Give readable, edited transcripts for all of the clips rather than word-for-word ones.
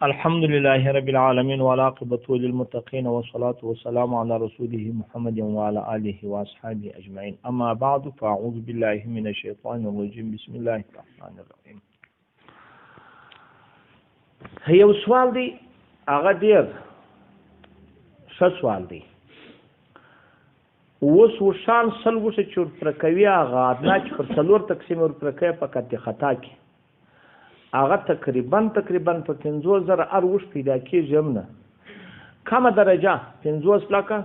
الحمد لله رب العالمين والعاقبة للمتقين والصلاة والسلام على رسوله محمد وعلى آله وأصحابه أجمعين. أما بعد فأعوذ بالله من الشيطان الرجيم. بسم الله الرحمن الرحيم. یو سوال دی هغه ډیر ښه سوال دی. اوس وشان سلوشه چې ورپرکوي هغه ادنا چې پر څلور تقسیم ورپرکوي په قطع خطا کې هغه تقریبا په 50,000 اروش پیدا کېږي هم نه کمه درجه 50 لکه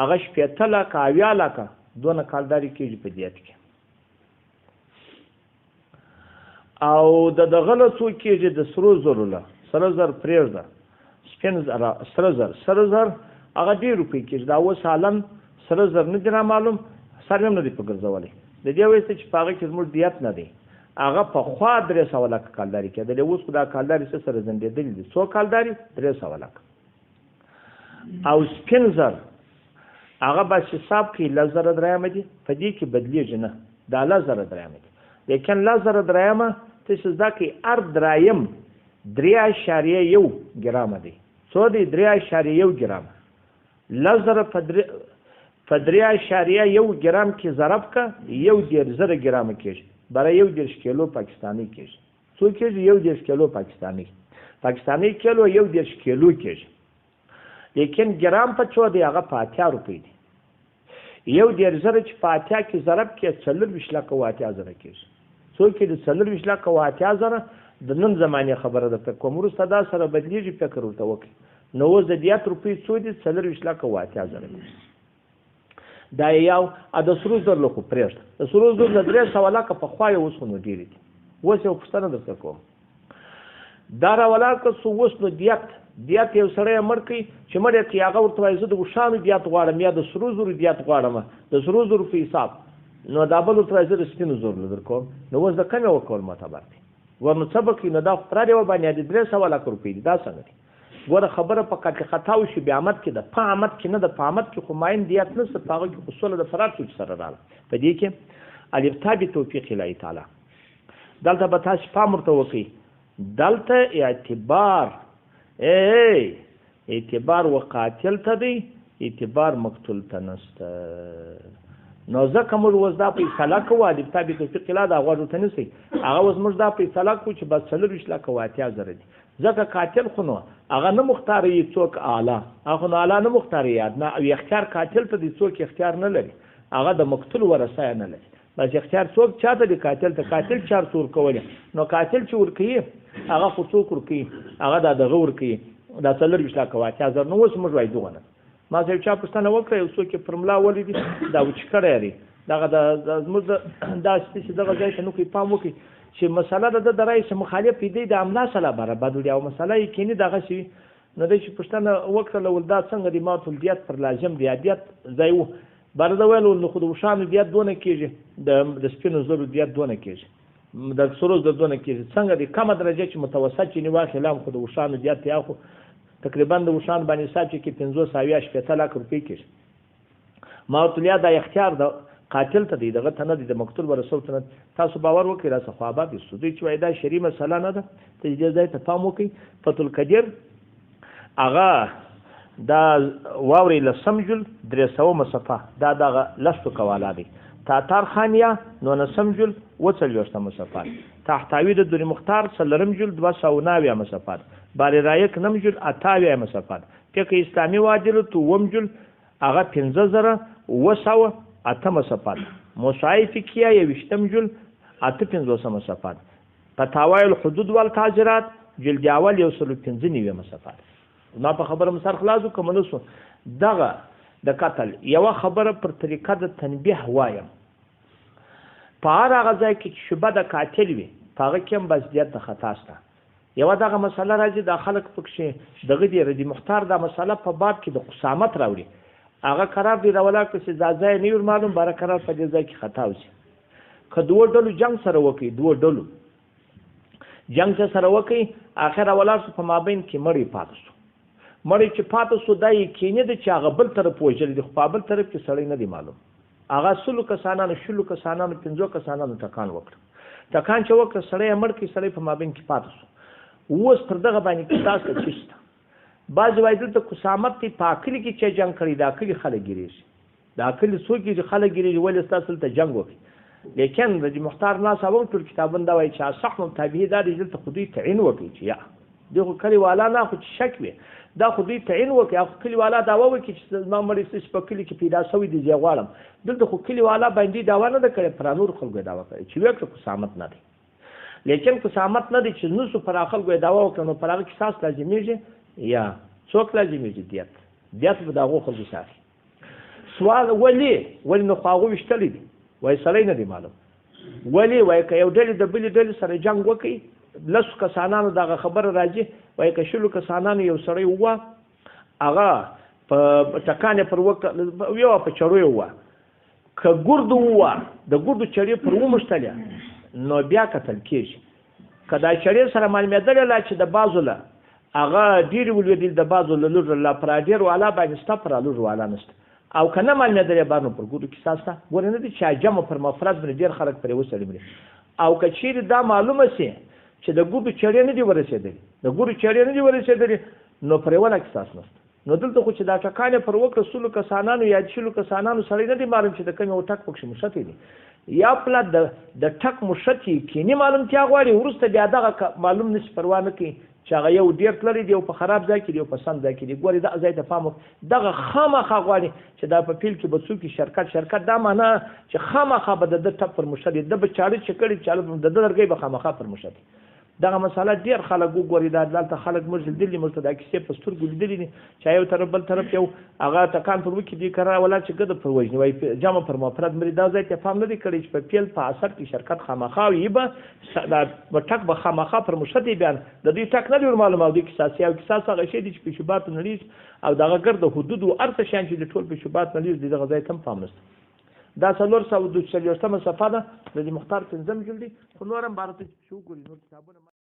هغه 70 لکه 80 لکه دونه کالداري کېږي په دیت کې او د دغه له څو کېږي د سرو زرو له سره زر پرېږده سپین سره زر هغه ډېر روپۍ کېږي دا اوس حالا سره زر نه دي رامعلوم سر هم نه دي په ګرځولی د دې وجې چې په هغه کې زموږ دیت نه دی هغه پخوا 300 لکه کالداري کېدلی اوس خو دا کالداري څه سره زندېدلي دي څو کالداري 300 لکه او سپین زر هغه بس حساب کوي 10,000 درهمه دي په دې کې بدلېږي نه دا 10,000 درهمه دي لیکن 10,000 درهمه ته چې زده کوي هر درایم 3.1 ګرامه دی څو دی 3.1 ګرام 10,000 په 3.1 ګرام کې ضرب که 1.0 ګرامه کېږي برای 1.0 کیلو پاکستانی کېږي څو کېږي 1.0 کیلو پاکستانی کیلو 1.0 کیلو کېږي لیکن ګرام په څو دی هغه په 80 روپۍ دی 1.0 چې په 80 کې ضرب کې 24 لکه و 80,000 کېږي څو کې 24 لکه و 80,000 د نن زمانې خبره ده په کوم وروسته دا سره بدلیږي فکر ورته وکړي نو اوس د دیت روپۍ څو دي 24 لکه و 80,000 دا یو د سرو زر له خو پرېږده د سرو زر له 300 لکه پخوا یې اوس خو نو ډېرې دي اوس یو پوښتنه درته کوم دا راولاړ که اوس نو دیت یو سړی یې مړ کوي چې مړ یې کړي هغه ورته وایي زه د اوښانو دیت غواړم یا د سرو زرو دیت غواړم د سرو زرو په حساب نو دا بل ورته وایي زه د سپینو زرو در کوم نو اوس د کمې وکول معتبر دی ګور نو څه به کوي نو دا خو پرار یوه باندې د 300 لکه روپۍ دي دا څنګه دي ګوره خبره په قطع خطا وشي بیا عمد کې د په عمد کې نه د په عمد کې خو ماین دیت نشته په هغه کې خو سوله د فرار سوچ سره راغله په دې کې الابتدا بتوفیق الله تعالی دلته به تاسو پام ورته وکړئ دلته اعتبار وقاتل ته دی اعتبار مقتول ته نشته نو ځکه موږ اوس دا فیصله کوو الابتدا بتوفیق الله دا غواړو ته نشي هغه اوس موږ دا فیصله کوو چې بس 24 لکه و 80,000 دي ځکه قاتل خو نو هغه نه مختار یي څوک اعلی هغه نو اعلی نه مختار یاد نه او اختیار قاتل ته دي څوک اختیار نه لري هغه د مقتول ورثه نه لري بس اختیار څوک چاته دي قاتل ته قاتل چار څور کولی نو قاتل چې ورکوي هغه خو څوک ورکوي هغه دغه ورکوي دا 24 لکه و 80,000 نو اوس موږ وایو دغه ما چې چا پوښتنه وکړه یو څوک یې پر ملا ولیدي دا وچ کړی دی دغه زموږ دا چې دغه ځای ته نو کوي پام وکړي چې مسله د رئیس مخالف دی د املا سره برابر دی او مسله یې کینی دغه شي نو د چې پښتنه وکړه ول دا څنګه دی ماته دیت پر لازم دی دیت ځای وو برده ویل نو خو د وشانو دیت دونه کېږي د سپینو زرو دیت دونه کېږي د سرو زرو دونه کېږي څنګه دی کمه درجه چې متوسط چې نیوا خلام خو د وشانو دیت یا خو تقریبا د وشان باندې حساب چې 570 لکه روپۍ کېږي ما ورته دا اختیار د قاتل ته دی دغه ته نه دی د مقتول ورثو ته نه تاسو باور وکړئ راڅه خو آباد یستو دوی چې وایي دا شرعي مسله نه ده ته دې ځای ته پام وکړئ فتح القدیر هغه دا واورئ لسم جل 300 صفحه دا دغه لستو کواله دی تاتار خانیه 9 جل 40 صفحه تحتوی د دوری مختار 3 جل 290 صفحه بار رایک 9 جل 28 صفحه فقه اسلامی واجل تو وم جل هغه 15,900 اتم صفات موسعی فقهیه 20 جل 58 صفات فتاوی الحدود والتعزیرات جلد اول 195 صفات ما په خبره مسار خلاصو کوم نو دغه د قتل یو خبره پر طریقه د تنبیه وایم په هغه ځای کې شبهه د قاتل وي هغه کوم بس دیت د خطا سته یو دغه مسله راځي د خلک پکې دغه دی ردی مختار دا مسله په باب کې د قسامت راوړي هغه قرار دی راولا چې ځای نه ور معلوم بار قرار په دې ځای کې خطا وشي که دوه ډلو جنگ سره وکړي دوه ډلو جنگ سره وکړي اخر راولا په مابین کې مړی پاتې شو مړی چې پاتې شو دای کینې د چا غبل طرف وجل دی خو په بل طرف کې سړی نه دی معلوم هغه سلو کسانانو شلو کسانانو 15 کسانانو ټکان وکړ ټکان چې وکړ سړی مړ کې سړی په مابین کې پاتې شو اوس پر دغه باندې قصاص ته څه شته بعضې وایي دلته قسامت دی په کلي کې چې جنګ کړی دا کلي خلک ګیرېږي دا کلي څوک چې خلک ګیرېږي ولې ستاسو دلته جنګ وکړي لیکن رجی مختار ناصر هم ټول کتابونه دا وایي چې اصح متابعې دا دی دلته خو دوی تعین وکړي چې یا دوی خو کلیوالا نه خو چې شک وي دا خو دوی تعین وکړي خو کلیوالا دعوا وکړي چې زما مړی ستاسې په کلي کې پیدا شوی دی زه غواړم دلته خو کلیوالا باندې دعوا نه ده کړې پر نورو خلکو یې دعوا کړې چې ویې کړه قسامت نه دی لیکن قسامت نه دی چې نوسو پر خلکو یې دعوا وکړه نو پر هغه قصاص لازمیږي یا څوک لازمیږي دیت به د هغو خلکو ساتي سوال ولې نو خو هغوی ویشتلی دي وایي سړی نه دی معلوم ولې وایي که یو ډلې د بلې ډلې سره جنګ وکړي لسو کسانانو دغه خبره راځي وایي که شلو کسانانو یو سړی ووه هغه په ټکان یې پر یو په چړو یې ووه که ګردو ووه د ګردو چړې پر وموښتلې نو بیا کتل کېږي که دا چړې سره معلومېدلې لا چې د بازو له هغه ډېرې ولوېدل د بازو له لور لا پر ډېر والا باندې شته پر لور والا نشته او که نه معلومېدلې بار نو پر ګردو قصاص ته ګوره نه دي چې جمع پر مفرد باندې ډېر خلک پرې وسړي مري او که چیرې دا معلومه سي چې د ګردو چړې نه دي ورسېدلې نو پرې ولا قصاص نشته نو دلته خو چې دا ټکان یې پر وکړه سلو کسانانو یا شلو کسانانو سړی نه دي معلوم چې د کوم یو ټک پکښې مشتې دي یا پله د ټک مشتې کینی معلومتیا غواړي وروسته بیا دغه معلوم نشي پروا نه کوي چې هغه یو ډېر تللی دی یو په خراب ځای کې دی یو په سم ځای کې دی ګورې دغه ځای ته پام دغه خامخا غواړي چې دا په پیل کې به څوک شرکت دا معنا چې خامخا به د ده ټپ پر مشتې د به چاړه چې کړي چاړه د ده لرګی به خامخا پر مشتې دغه مسله ډېر خلک وګوري دا دلته خلک موږ لیدلي موږ ته دا کیسې په سترګو لیدلي دي چې یو طرف بل طرف یو هغه ټکان پر وکړي دي کرا ولا چې ګده پر وژني وایي جمع پر مفرد مري دا ځای ته پام نه دی کړی چې په پیل په اثر کې شرکت خامخا وي به ټک به خامخا پر مشتې بیان د دوی ټک نه دی معلوم او د قصاصي او قصاص هغه شی دی چې په شوبات نړیز او دغه ګرد حدود او ارته شان چې د ټول په شوبات نړیز دغه ځای ته پام نشته دا 442 صفحه ده د مختار 5 جلد خو نورم بارته شو ګوري نور کتابونه